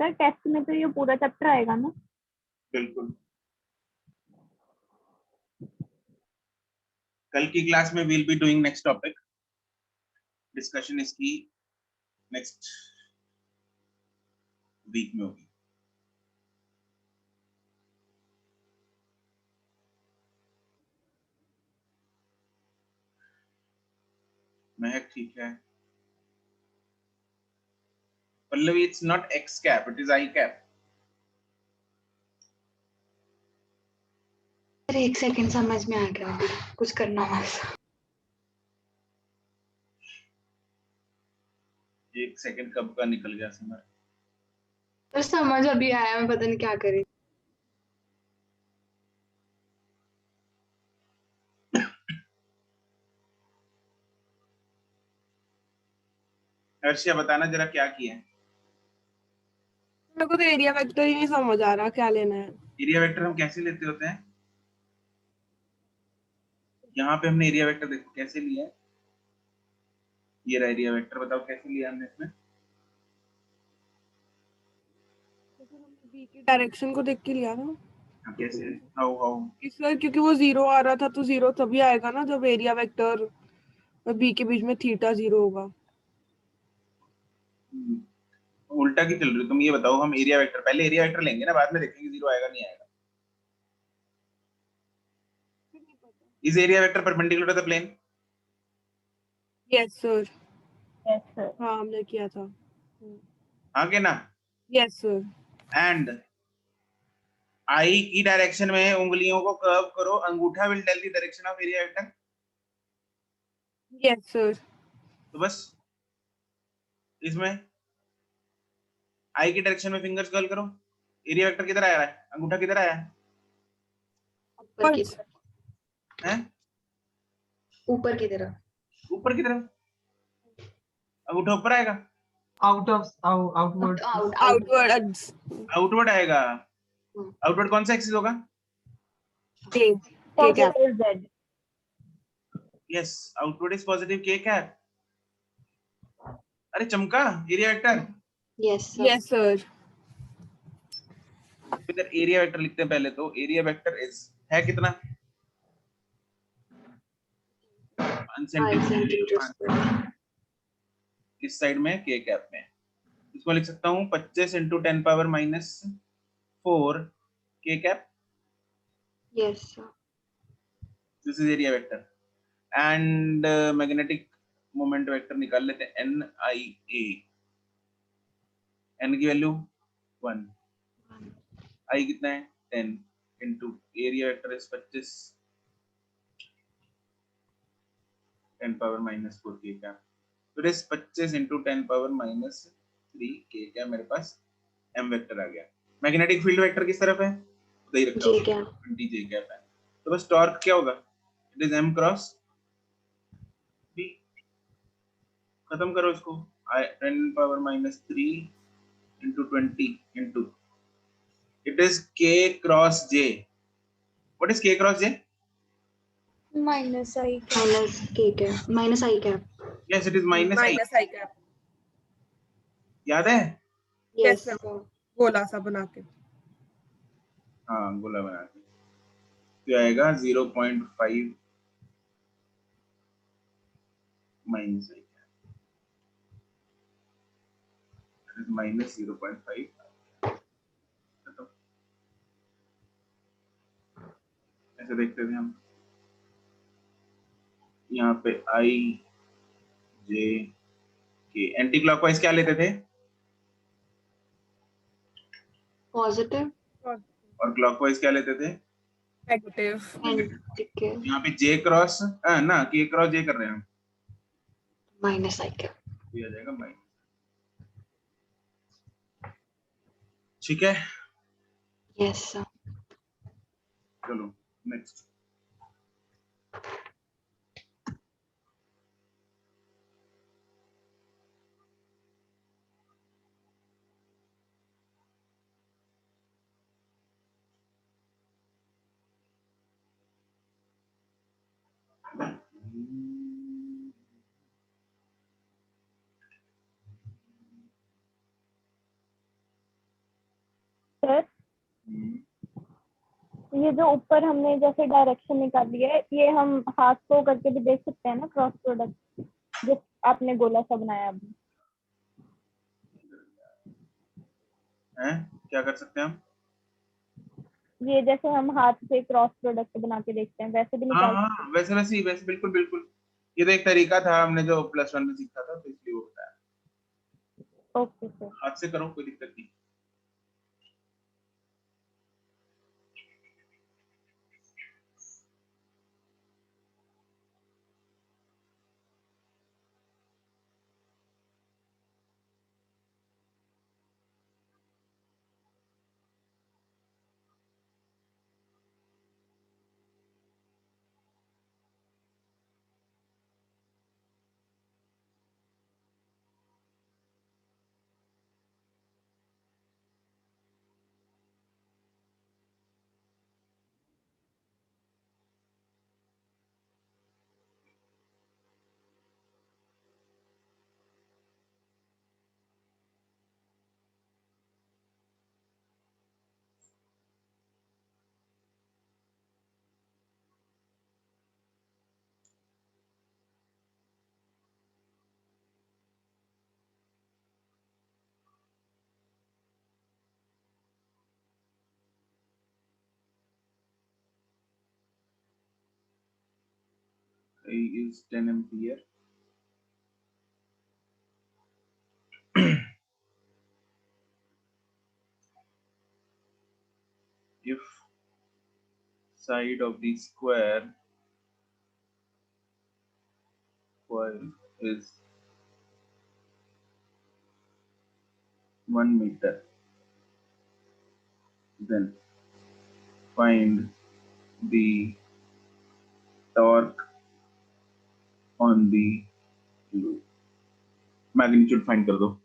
सर टेस्ट में तो ये पूरा चैप्टर आएगा ना? बिल्कुल। कल की क्लास में will be doing next topic, discussion इसकी नेक्स्ट वीक में होगी। महक ठीक है। Pallavi, it's not x cap, it is I cap. अरे 1 सेकंड, समझ में आ गया अभी, कुछ करना होगा। 1 सेकंड कब का निकल गया समझ। तो समझ अभी आया, मैं पता नहीं क्या करी। हर्षिया बताना जरा क्या किया है। मेरे को तो एरिया वेक्टर ही नहीं समझ आ रहा क्या लेना है। एरिया वेक्टर हम कैसे लेते होते हैं? यहाँ पे हमने एरिया वेक्टर देखो कैसे लिया है। ये रहा एरिया वेक्टर, बताओ कैसे लिया हमने इसमें। बी की डायरेक्शन को देख के लिया ना। कैसे? How how? इसलिए क्योंकि वो 0 आ रहा था, तो 0 तभी आएगा ना जब एरिया वेक्टर और बी के बीच में थीटा 0 होगा। उल्टा की चल रही हो तुम। ये बताओ, हम एरिया वेक्टर पहले एरिया वेक्टर लेंगे ना, बाद में देखेंगे 0 आएगा नहीं आएगा। Is area vector perpendicular to the plane? Yes sir. Yes sir. हाँ हमने किया था। हाँ के ना? Yes sir. एंड आई की डायरेक्शन में उंगलियों को कर्व करो, अंगूठा will tell the direction of area vector. Yes sir. तो बस इसमें आई की डायरेक्शन में फिंगर्स कर्ल करो, एरिया वेक्टर किधर आया है, अंगूठा किधर आया है? ऊपर की तरफ, हैं? ऊपर की तरफ। ऊपर की तरफ अंगूठा ऊपर आएगा, आउटवर्ड आउटवर्ड्स। आउटवर्ड आएगा। आउटवर्ड कौन सा एक्सिस होगा? के cap. Positive Z. Yes, outward is positive के कैप। अरे चमका area vector. Yes yes sir. इधर एरिया वेक्टर लिखते हैं पहले। तो एरिया वेक्टर इज है कितना? 5 सेंटीमीटर इस साइड में के कैप में। इसको लिख सकता हूँ 25 × 10⁻⁴ के cap. Yes sir. This is area vector. And magnetic moment vector निकाल लेते हैं, एन आई ए। एन की वैल्यू 1, आई कितना है 10 इंटू एरिया वेक्टर इज 25 10⁻⁴ के कैप। तो इट इज 25 × 10⁻³ के कैप। मेरे पास एम वेक्टर आ गया। मैग्नेटिक फील्ड वेक्टर किस तरफ है? उधर ही रखा जे हुआ कैप। 20 जे कैप है। तो बस टॉर्क क्या होगा? It is m cross b। खत्म करो इसको, 10⁻³ into 20 into it is k cross j. What is k cross j? Minus I minus K cap, minus I cap. Yes, it is minus i. Minus I cap. याद है? Yes yes sir. गोला सा बना के। हाँ गोला बना के। तो आएगा 0.5 minus i cap. That is minus 0.5. ऐसे देखते थे हम। यहाँ पे i j k। Anti clockwise क्या लेते थे? पॉजिटिव और क्लॉकवाइज क्या लेते थे? नेगेटिव। एंड यहाँ पे j क्रॉस ना k क्रॉस j कर रहे हैं हम। Minus I cap. ये आ जाएगा माइनस। ठीक है, यस सर। चलो नेक्स्ट। सर ये जो ऊपर हमने जैसे डायरेक्शन निकाली है, ये हम हाथ को करके भी देख सकते हैं ना, क्रॉस प्रोडक्ट जो आपने गोला सा बनाया अभी। हैं क्या कर सकते हैं हम? ये जैसे हम हाथ से क्रॉस प्रोडक्ट बना के देखते हैं, वैसे भी हाँ निकाल हाँ, सकते वैसे वैसे ही, वैसे बिल्कुल बिल्कुल। ये तो एक तरीका था, हमने जो +1 में सीखा था, तो इसलिए वो बताया। हैं। Okay sir. हाथ से करो, कोई दिक्कत नहीं। is 10 ampere. If side of the square coil is 1 meter, then find the torque on the loop. Magnitude find कर दो।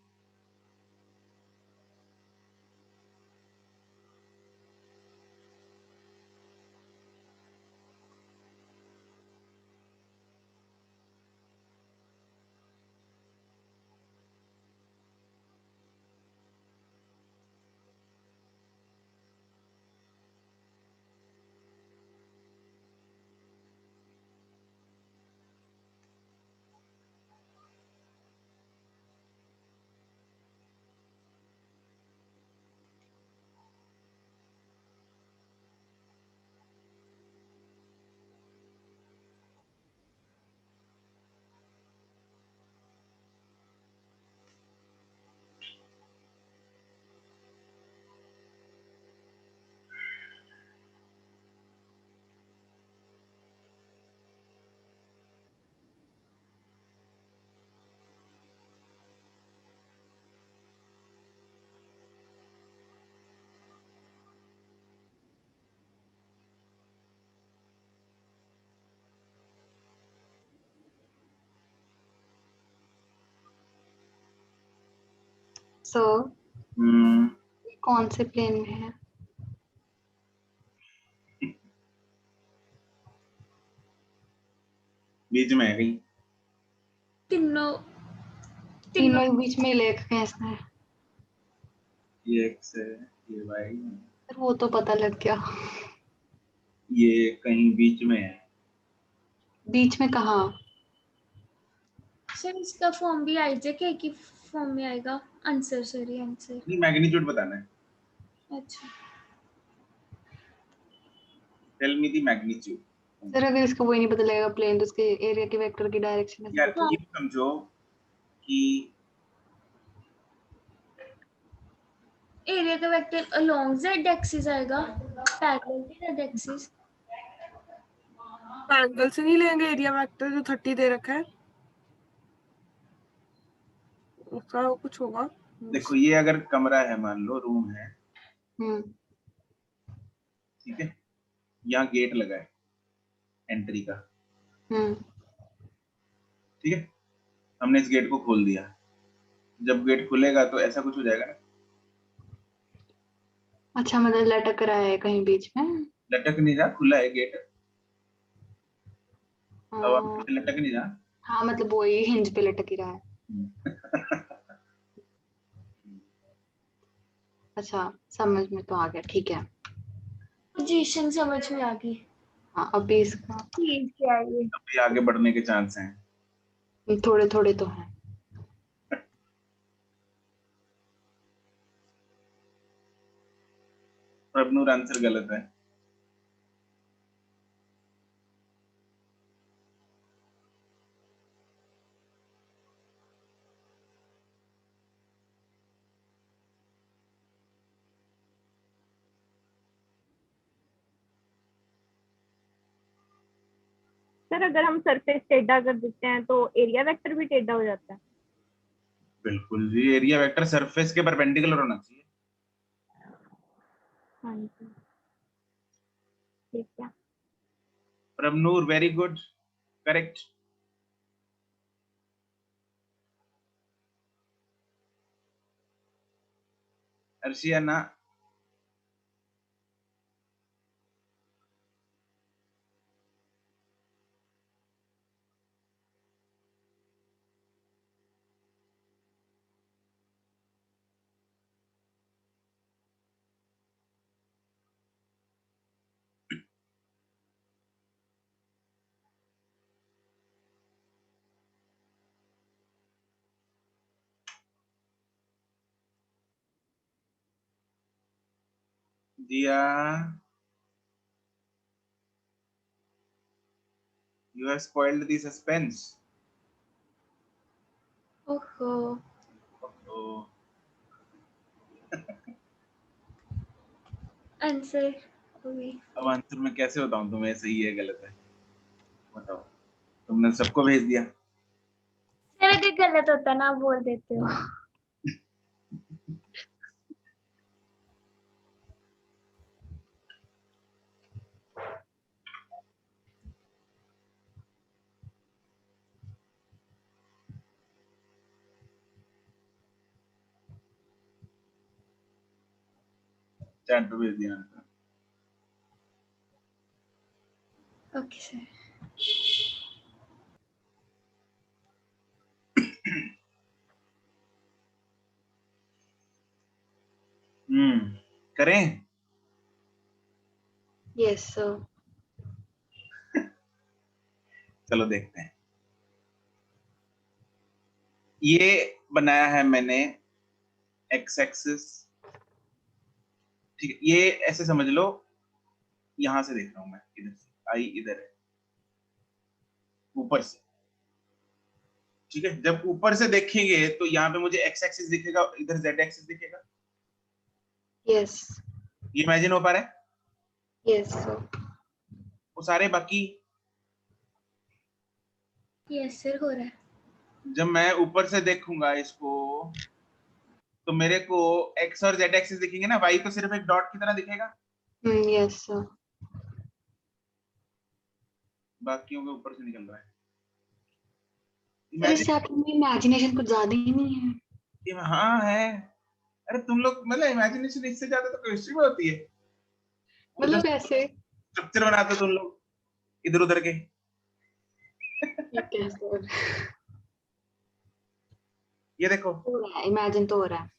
सर कौन से प्लेन में है? बीच में है कहीं। तीनों तीनों के बीच में लेख कैसा है? ये x है, ये y है, सर वो तो पता लग गया। ये कहीं बीच में है। बीच में कहाँ? सर इसका फॉर्म भी आइजेक की फॉर्म में आएगा। Answer sorry answer. नहीं, मैग्नीट्यूड बताना है। अच्छा tell me the magnitude. Sir अगर इसका वही नहीं पता लगेगा प्लेन, तो उसके एरिया के वेक्टर की डायरेक्शन है। यार ये समझो कि एरिया का वेक्टर अलोंग जेड एक्सिस आएगा, parallel to Z axis. Angle से नहीं लेंगे एरिया वेक्टर जो 30 दे रखा है, उसका कुछ होगा। देखो, ये अगर कमरा है, मान लो रूम है, हम्म ठीक है, यहाँ गेट लगा है एंट्री का, हम्म ठीक है, हमने इस गेट को खोल दिया, जब गेट खुलेगा तो ऐसा कुछ हो जाएगा ना, अच्छा मतलब लटक रहा है कहीं बीच में। लटक नहीं रहा, खुला है गेट, हवा हाँ में लटक नहीं रहा। हाँ, मतलब वही हिंज पे लटक ही रहा है। अच्छा समझ में तो आ गया, ठीक है। पोजीशन समझ में आ गई। हाँ अभी इसका चीज क्या है ये? अभी आगे बढ़ने के चांस हैं। थोड़े थोड़े तो हैं। प्रभनुर आंसर गलत है। सर अगर हम सरफेस टेढ़ा कर देते हैं तो एरिया वेक्टर भी टेढ़ा हो जाता है? बिल्कुल जी, एरिया वेक्टर सरफेस के परपेंडिकुलर होना चाहिए। हाँ जी, ठीक है। प्रभनुर वेरी गुड, करेक्ट। अर्शियाना, दिया, you have spoiled the suspense. ओहो, तो आंसर अभी अब आंसर मैं कैसे बताऊं तुम्हें सही है गलत है, बताओ। तुमने सबको भेज दिया। सर अगर गलत होता ना आप बोल देते हो। चैट पे भेज दिया आंसर। Okay sir. करें? Yes sir. चलो देखते हैं। ये बनाया है मैंने एक्स एक्सिस, ठीक है, ये ऐसे समझ लो, यहां से देख रहा हूं मैं, इधर से आई इधर है, ऊपर से, ठीक है। जब ऊपर से देखेंगे तो यहाँ पे मुझे एक्स एक्सिस दिखेगा, इधर जेड एक्सिस दिखेगा। यस ये इमेजिन हो पा रहा है? Yes sir. वो सारे बाकी, यस सर हो रहा है। जब मैं ऊपर से देखूंगा इसको तो मेरे को एक्स और जेड एक्सिस दिखेंगे ना, वाई तो सिर्फ एक डॉट की तरह दिखेगा, यस सर। बाकियों के ऊपर से निकल रहा है। सर इससे आपकी इमेजिनेशन कुछ ज्यादा ही नहीं है? हाँ है। अरे तुम लोग मतलब इमेजिनेशन इससे ज्यादा तो केमिस्ट्री में होती है, वो जो मतलब ऐसे स्ट्रक्चर बनाते हो तुम लोग इधर उधर के। ठीक है सर। ये देखो हो रहा है, इमेजिन तो हो रहा है।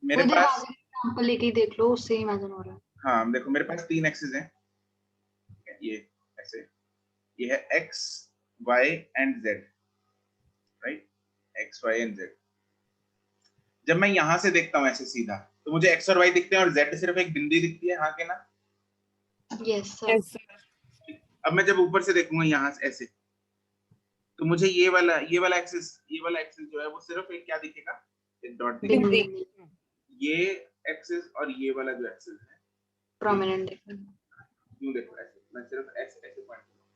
मेरे वो पास, दरवाजे एग्जांपल लेके ही देख लो, उससे इमेजिन हो रहा है। हाँ देखो मेरे पास 3 एक्सिस हैं, ये ऐसे, ये है X Y and Z, right, X Y and Z. जब मैं यहां से देखता हूँ ऐसे सीधा तो मुझे एक्स और वाई दिखते हैं और जेड सिर्फ एक बिंदी दिखती है, हाँ के ना? Yes sir. Yes sir. अब मैं जब ऊपर से देखूंगा यहाँ से ऐसे तो मुझे ये वाला एक्सिस जो है वो सिर्फ एक क्या दिखेगा, एक डॉट दिखेगा। बिंदी। ये एक्सिस और ये वाला जो एक्सिस है, प्रोमिनेंट देखो। यूं देखो ऐसे, मैं सिर्फ ऐसे ऐसे पॉइंट करूंगा।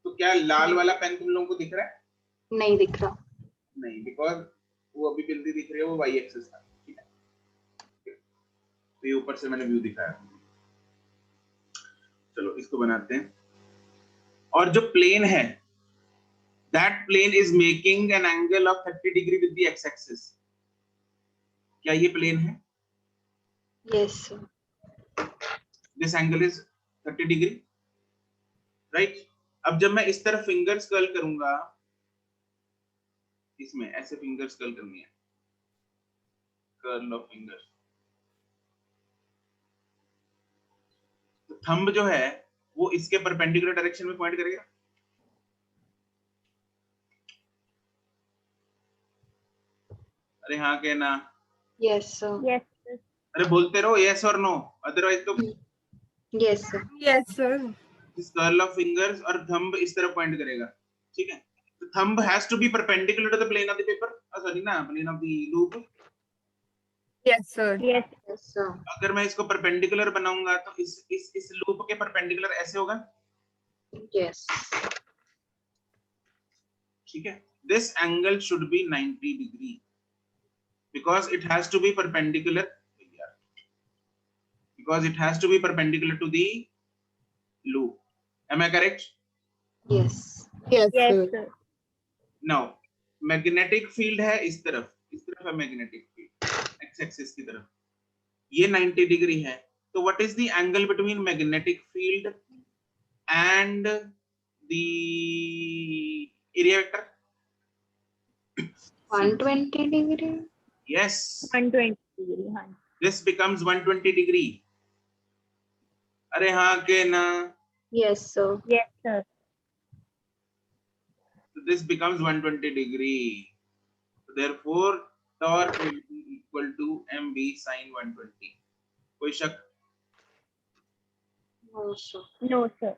तो क्या लाल वाला पेन तुम लोगों को दिख रहा है? नहीं दिख रहा। नहीं, बिकॉज वो अभी बिंदी दिख रही है, वो वाई एक्सिस था, ठीक है। तो ये ऊपर से मैंने व्यू दिखाया। चलो इसको बनाते हैं। और जो प्लेन है, that plane is making an angle of 30 degree with the X axis. क्या ये प्लेन है? Yes sir. This angle is 30 degree, right. अब जब मैं इस तरफ फिंगर्स कर्ल करूंगा, इसमें ऐसे फिंगर्स कर्ल करनी है, कर्ल ऑफ फिंगर्स, तो थंब जो है वो इसके परपेंडिकुलर डायरेक्शन में पॉइंट करेगा। अरे हाँ के ना? Yes sir. यस अरे बोलते रहो यस और नो, अदरवाइज तो यस सर। Yes sir. इस कर्ल ऑफ फिंगर्स और थंब इस तरफ पॉइंट करेगा, ठीक है। तो thumb has to be perpendicular to the plane of the paper, sorry ना, plane of the loop. Yes sir. Yes yes sir. अगर मैं इसको परपेंडिकुलर बनाऊंगा तो इस लूप के परपेंडिकुलर ऐसे होगा, यस। ठीक है। This angle should be 90 degree because it has to be perpendicular, because it has to be perpendicular to the loop. Am I correct? Yes. Yes yes sir. Sir Now magnetic field है इस तरफ है magnetic field x axis की तरफ, ये 90 degree है। तो what is the angle between magnetic field and the area vector? 120 degree. Yes, 120 degree. हाँ this becomes 120 degree. अरे हाँ के ना? Yes sir. Yes sir So this becomes 120 degree. So therefore, torque will be equal to mv sin 120. कोई शक? No sir. No sir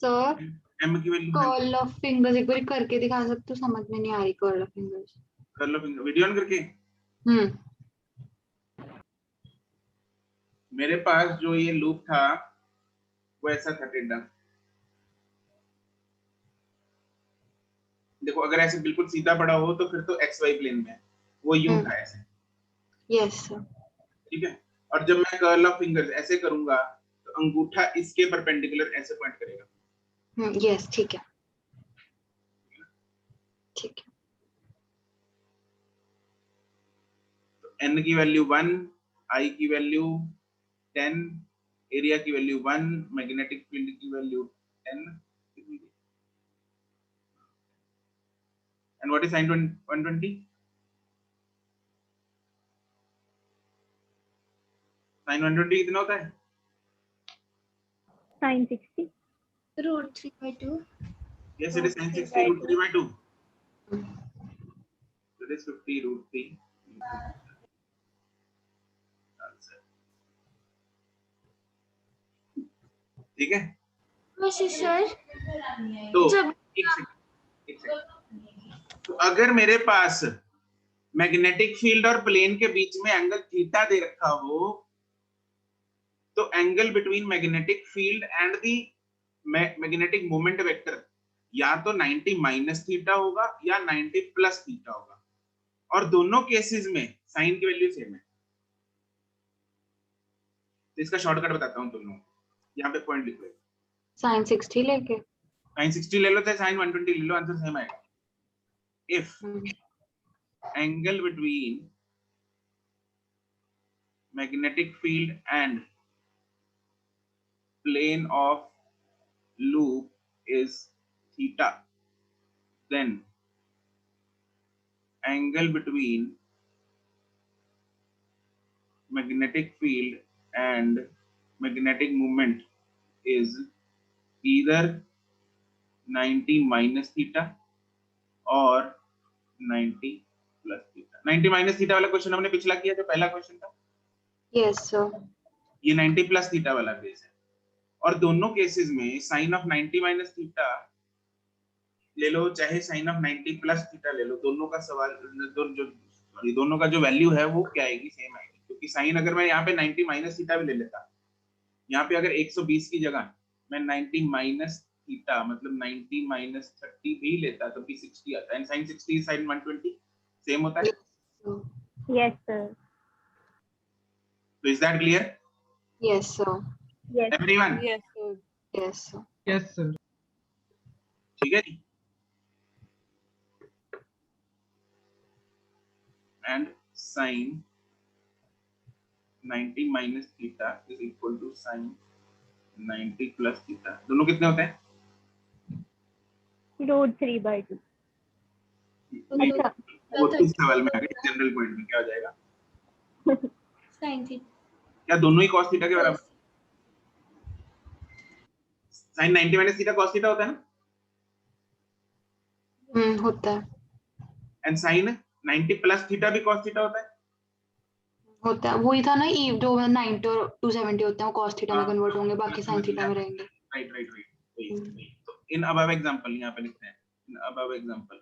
sir m की value curl of fingers एक बार करके दिखा सकते हो? समझ में नहीं आ रही कर्ल ऑफ फिंगर्स। कर लो, वीडियो ऑन करके। मेरे पास जो ये लूप था वो ऐसा था टेढ़ा। देखो अगर ऐसे बिल्कुल सीधा पड़ा हो तो फिर तो एक्स वाई प्लेन में है, वो यूं था ऐसे, यस सर। ठीक है। और जब मैं कर्ल ऑफ फिंगर्स ऐसे करूंगा तो अंगूठा इसके परपेंडिकुलर ऐसे पॉइंट करेगा। यस ठीक है। ठीक है। तो n की वैल्यू 1, i की वैल्यू 10, एरिया की वैल्यू 1, मैग्नेटिक फील्ड की value 10, and what is sin 120? sin 120 कितना होता है? sin 60 √3/2। Yes, it is sin 60 √3/2. So it is 50 √3. Answer. ठीक है। वैसे सर तो जब एक सेकंड। तो अगर मेरे पास मैग्नेटिक फील्ड और प्लेन के बीच में एंगल थीटा दे रखा हो, तो angle between magnetic field and the magnetic moment vector या तो 90 माइनस थीटा होगा या 90 प्लस थीटा होगा, और दोनों केसेस में साइन की वैल्यू सेम है। तो इसका शॉर्टकट बताता हूं तुम लोगों को, यहाँ पे पॉइंट लिख लो। sin 60 लेके sin 60 ले लो चाहे sin 120 ले लो, आंसर सेम आएगा। If angle between magnetic field and plane of loop is theta, then angle between magnetic field and magnetic moment is either 90 minus theta or 90 plus theta। 90 minus theta वाला question हमने पिछला किया, जो पहला question था। Yes sir. ये 90 plus theta वाला case है, और दोनों केसेस में साइन ऑफ 90 माइनस थीटा ले लो चाहे साइन ऑफ 90 प्लस थीटा ले लो, दोनों का सवाल दोनों का जो वैल्यू है वो क्या आएगी, सेम आएगी। क्योंकि साइन अगर मैं यहाँ पे 90 माइनस थीटा भी ले लेता, यहाँ पे अगर 120 की जगह मैं 90 माइनस थीटा मतलब 90 माइनस 30 भी लेता तो भी 60 आता है, एंड साइन 60 साइन 120 सेम होता है। Yes sir So is that clear? Yes, sir. Yes. Everyone? Yes, sir. Yes, sir. Yes, sir. ठीक है जी? And sin 90 minus theta is equal to sin 90 plus theta. दोनों कितने होते हैं? √3/2. अच्छा, वो तो इस सवाल में आ गए, जनरल पॉइंट में क्या हो जाएगा? साइन थीटा क्या दोनों ही cos थीटा के बराबर? sin 90 minus theta cos theta होता है ना? होता है. And sin 90 plus theta भी cos theta होता है? होता है. वही था ना, ये जो 90 और 270 होते हैं वो cos थीटा में हाँ, कन्वर्ट होंगे, बाकी हाँ, sin थीटा में रहेंगे. Right. वही. तो in above example यहाँ पे लिखते हैं. In above example,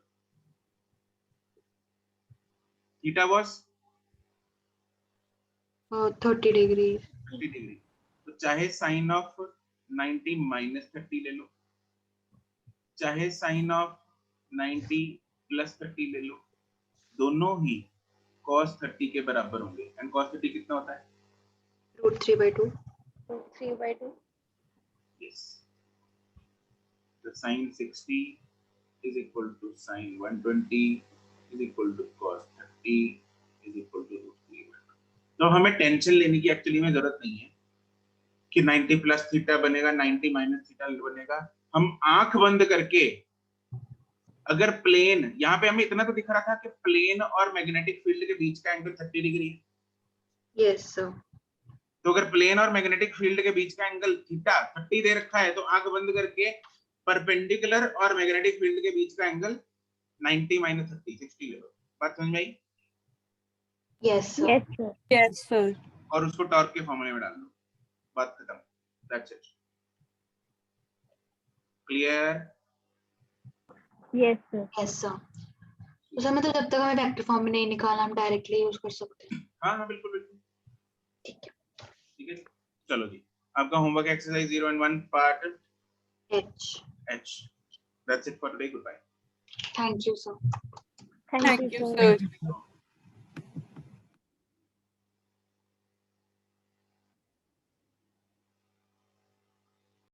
theta was 30 degree. 30 degree. तो चाहे sin of 90 minus 30 ले लो, चाहे sin of 90 plus 30 ले लो, दोनों ही cos 30 के बराबर होंगे. And cos 30 कितना होता है? √3/2. √3/2. Yes. The sin 60 is equal to sin 120 is equal to cos 30 is equal to √3/2. तो हमें टेंशन लेने की एक्चुअली में जरूरत नहीं है कि 90 प्लस थीटा बनेगा 90 माइनस थीटा बनेगा. हम आंख बंद करके अगर प्लेन, यहाँ पे हमें इतना तो दिख रहा था कि प्लेन और मैग्नेटिक फील्ड के बीच का एंगल 30 डिग्री है. Yes, sir. तो अगर प्लेन और मैग्नेटिक फील्ड के बीच का एंगल थीटा 30 दे रखा है, तो आंख बंद करके परपेंडिकुलर और मैग्नेटिक फील्ड के बीच का एंगल 90 माइनस 30 60 ले लो. बात समझ में आई? Yes, sir. Yes, sir. Yes, sir. और उसको टॉर्क के फॉर्मूले में डाल दो. बात खत्म. That's it. Clear? Yes, sir. Yes, sir. तो सर मतलब जब तक हमें वेक्टर फॉर्म में नहीं निकालना, हम डायरेक्टली यूज कर सकते हैं. हाँ बिल्कुल. ठीक है. चलो जी, आपका homework exercise 0 and 1 part H. H. That's it for today. Goodbye. Thank you, sir. Thank Thank you, you, sir. sir.